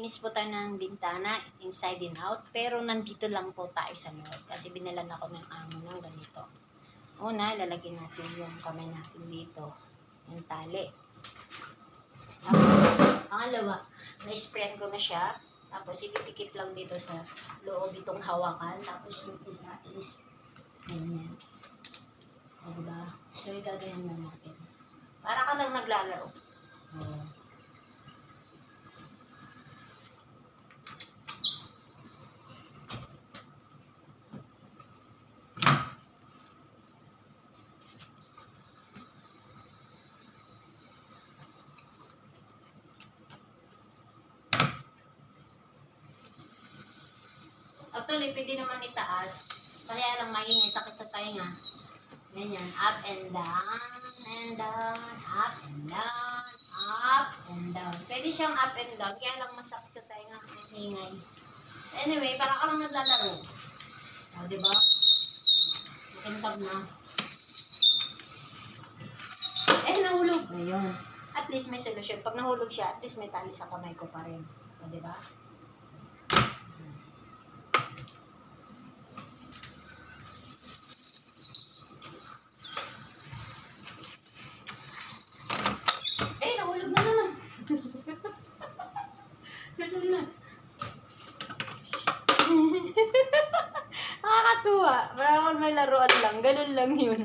maglinis po tayo ng bintana, inside and out. Pero nandito lang po tayo sa loob. Kasi binalan ako ng amo ng ganito. Una, lalagyan natin yung kamay natin dito. Yung tali. Tapos, pangalawa, na-sprayan ko na siya. Tapos, itipikit lang dito sa loob itong hawakan. Tapos, yung isa is ganyan. O, diba? So, gagawin lang natin. Para ka lang naglalaro. O. Actually, pwede naman itaas. Kaya lang maingay, sakit sa tainga. Ganyan, up and down, up and down, up and down. Pwede siyang up and down, kaya lang masakit sa tainga, ang ingay. Anyway, parang ka lang naglalaro. O, diba? Makintab na. Nahulog. Ayun. At least may solusyon. Pag nahulog siya, at least may tali sa kamay ko pa rin. O, diba? Nahulog na naman. Nasaan na? Nakakatuwa. Parang may laruan lang. Ganun lang yun.